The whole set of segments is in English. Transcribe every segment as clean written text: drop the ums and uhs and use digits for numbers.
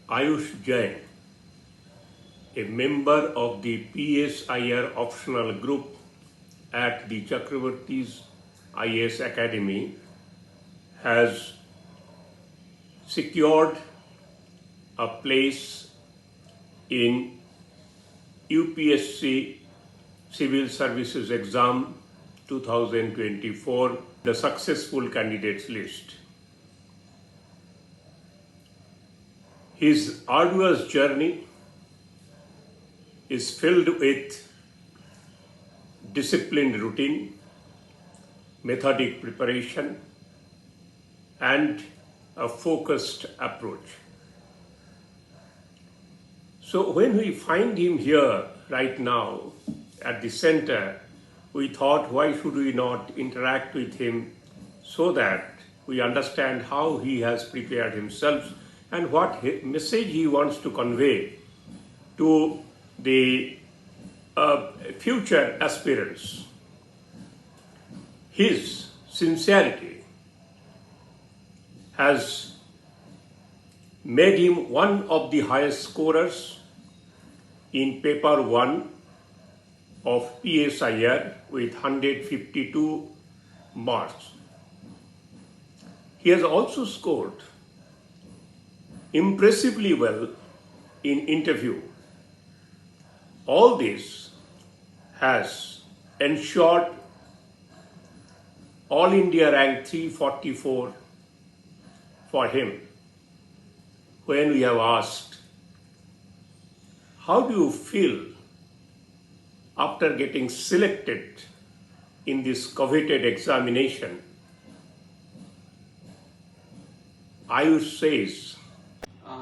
Ayush Jain, a member of the PSIR optional group at the Chakravarti's IAS Academy, has secured a place in UPSC Civil Services Exam 2024, the successful candidates list. His arduous journey is filled with disciplined routine, methodic preparation, and a focused approach. So when we find him here right now at the center, we thought, why should we not interact with him so that we understand how he has prepared himself and what message he wants to convey to the future aspirants. His sincerity has made him one of the highest scorers in paper 1 of PSIR with 152 marks. He has also scored impressively well in interview. All this has ensured All India rank 344 for him. When we have asked, how do you feel after getting selected in this coveted examination? Ayush says,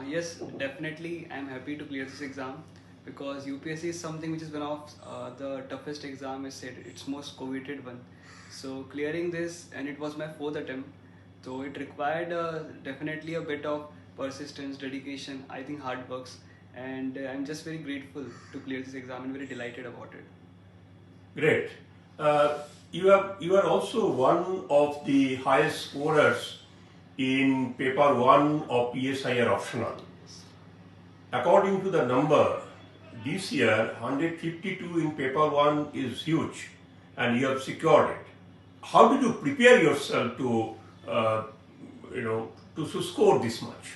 Yes, definitely I'm happy to clear this exam because UPSC is something which is one of the toughest exam. Is said it's most coveted one. So clearing this, and it was my fourth attempt, so it required definitely a bit of persistence, dedication, I think hard works, and I'm just very grateful to clear this exam and very delighted about it. great. You are also one of the highest scorers in paper 1 of PSIR optional. According to the number, this year 152 in paper 1 is huge and you have secured it. How did you prepare yourself to, to score this much?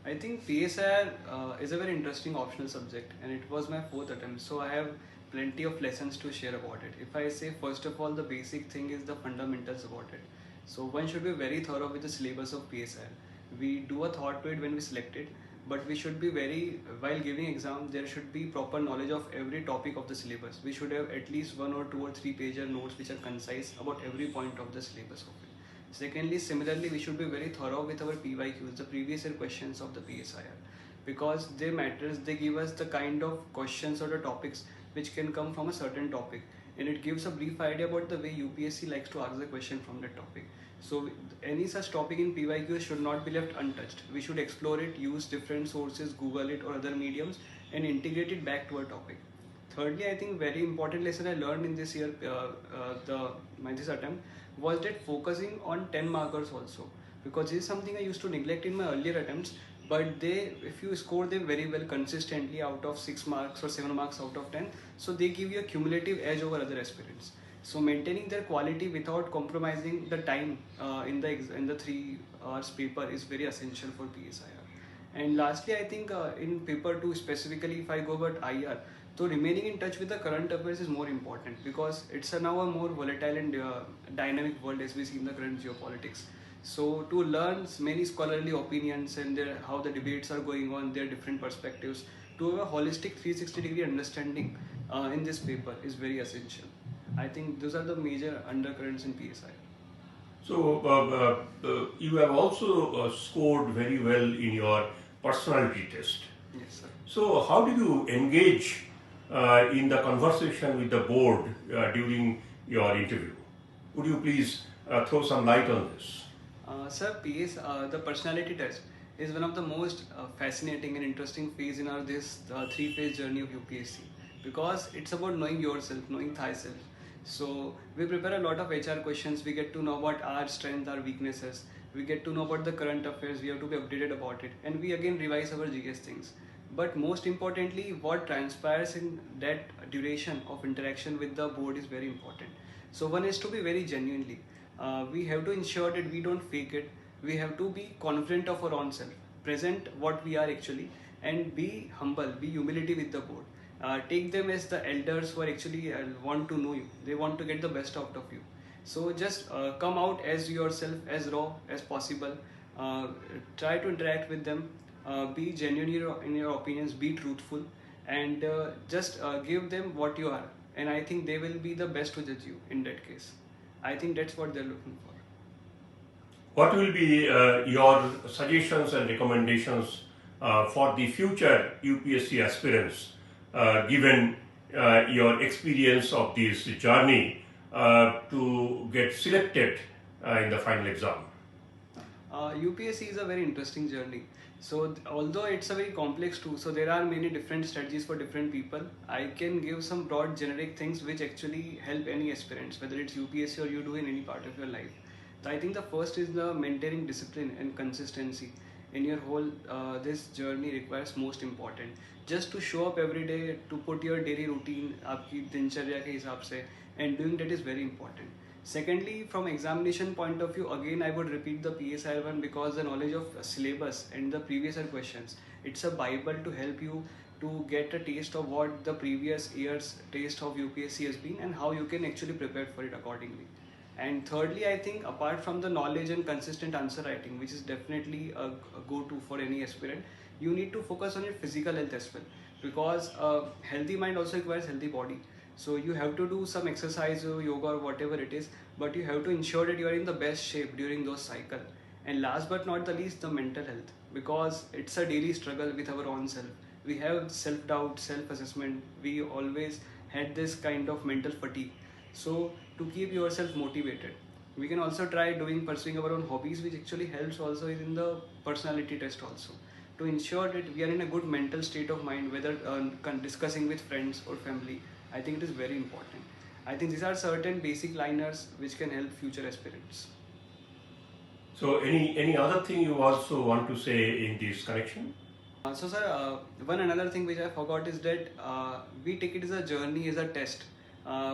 I think PSIR is a very interesting optional subject and it was my fourth attempt, so I have plenty of lessons to share about it. If I say first of all, the basic thing is the fundamentals about it. So one should be very thorough with the syllabus of PSIR. We do a thought to it when we select it, but we should be very, while giving exam, there should be proper knowledge of every topic of the syllabus. We should have at least 1 or 2 or 3 pager notes which are concise about every point of the syllabus of it. Secondly, similarly, we should be very thorough with our PYQs, the previous year questions of the PSIR, because they matters. They give us the kind of questions or the topics which can come from a certain topic, and it gives a brief idea about the way UPSC likes to ask the question from that topic. So any such topic in PYQs should not be left untouched. We should explore it, use different sources, Google it or other mediums, and integrate it back to our topic. Thirdly, I think very important lesson I learned in this year, this attempt, was that focusing on 10 markers also, because this is something I used to neglect in my earlier attempts. But if you score them very well consistently out of 6 marks or 7 marks out of 10, so they give you a cumulative edge over other aspirants. So maintaining their quality without compromising the time in the 3 hours paper is very essential for PSIR. And lastly, I think in paper 2 specifically, if I go about IR, so remaining in touch with the current affairs is more important, because it's now a more volatile and dynamic world as we see in the current geopolitics. So to learn many scholarly opinions and how the debates are going on, their different perspectives, to have a holistic 360-degree understanding in this paper is very essential. I think those are the major undercurrents in PSI. So you have also scored very well in your personality test. Yes, sir. So how did you engage in the conversation with the board during your interview? Would you please throw some light on this? Sir, the personality test is one of the most fascinating and interesting phase in our this 3-phase journey of UPSC, because it's about knowing yourself, knowing thyself. So we prepare a lot of HR questions. We get to know about our strengths, our weaknesses. we get to know about the current affairs, we have to be updated about it, and we again revise our GS things. But most importantly, what transpires in that duration of interaction with the board is very important. So one is to be very genuinely. We have to ensure that we don't fake it. We have to be confident of our own self, present what we are actually, and be humble, be humility with the board. Take them as the elders who are actually want to know you. They want to get the best out of you. So just come out as yourself, as raw as possible. Try to interact with them. Be genuine in your opinions. Be truthful, and just give them what you are. And I think they will be the best to judge you in that case. I think that's what they're looking for. What will be your suggestions and recommendations for the future UPSC aspirants, given your experience of this journey to get selected in the final exam? UPSC is a very interesting journey. So although it's a very complex tool, so there are many different strategies for different people. I can give some broad generic things which actually help any aspirants, whether it's UPSC or you do in any part of your life. So I think the first is the maintaining discipline and consistency in your whole this journey requires most important. Just to show up every day, to put your daily routine आपकी दिनचर्या के हिसाब से, and doing that is very important. Secondly, from examination point of view, again I would repeat the PSI one, because the knowledge of syllabus and the previous year questions, it's a bible to help you to get a taste of what the previous year's taste of UPSC has been and how you can actually prepare for it accordingly. And thirdly, I think apart from the knowledge and consistent answer writing, which is definitely a go-to for any aspirant, you need to focus on your physical health as well, because a healthy mind also requires healthy body. So you have to do some exercise or yoga or whatever it is, but you have to ensure that you are in the best shape during those cycle. And last but not the least, the mental health, because it's a daily struggle with our own self. We have self-doubt, self-assessment. We always had this kind of mental fatigue. So to keep yourself motivated, we can also try pursuing our own hobbies, which actually helps also in the personality test also, to ensure that we are in a good mental state of mind, whether discussing with friends or family. I think it is very important. I think these are certain basic liners which can help future aspirants. So any other thing you also want to say in this connection? So sir, one another thing which I forgot is that we take it as a journey, as a test.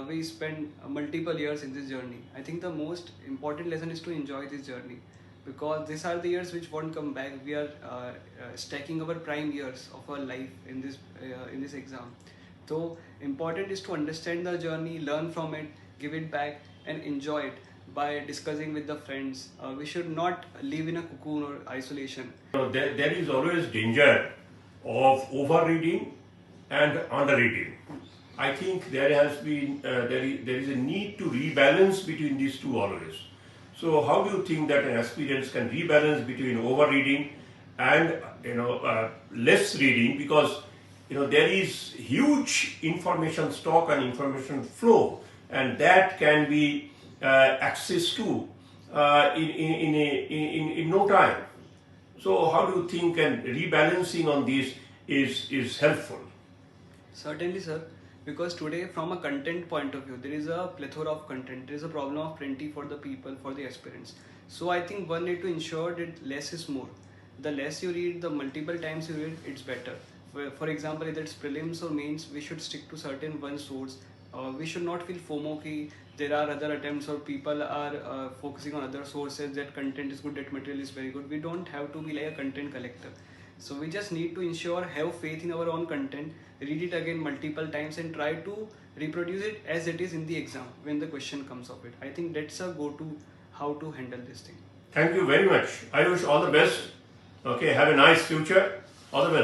We spend multiple years in this journey. I think the most important lesson is to enjoy this journey, because these are the years which won't come back. We are stacking our prime years of our life in this exam. So important is to understand the journey, learn from it, give it back, and enjoy it by discussing with the friends. We should not live in a cocoon or isolation. There is always danger of overreading and underreading. I think there has been there is a need to rebalance between these two always. So how do you think that an aspirant can rebalance between overreading and less reading, because there is huge information stock and information flow, and that can be accessed to in no time. So how do you think and rebalancing on this is helpful? Certainly, sir. Because today, from a content point of view, there is a plethora of content. There is a problem of plenty for the people, for the aspirants. So I think one need to ensure that less is more. The less you read, the multiple times you read, it's better. For example, if it's prelims or mains, we should stick to certain one source. We should not feel FOMO ki there are other attempts or people are focusing on other sources, that content is good, that material is very good. We don't have to be like a content collector. So we just need to ensure, have faith in our own content, read it again multiple times, and try to reproduce it as it is in the exam when the question comes of it. I think that's a go-to how to handle this thing. Thank you very much. I wish all the best. Okay, have a nice future. All the best.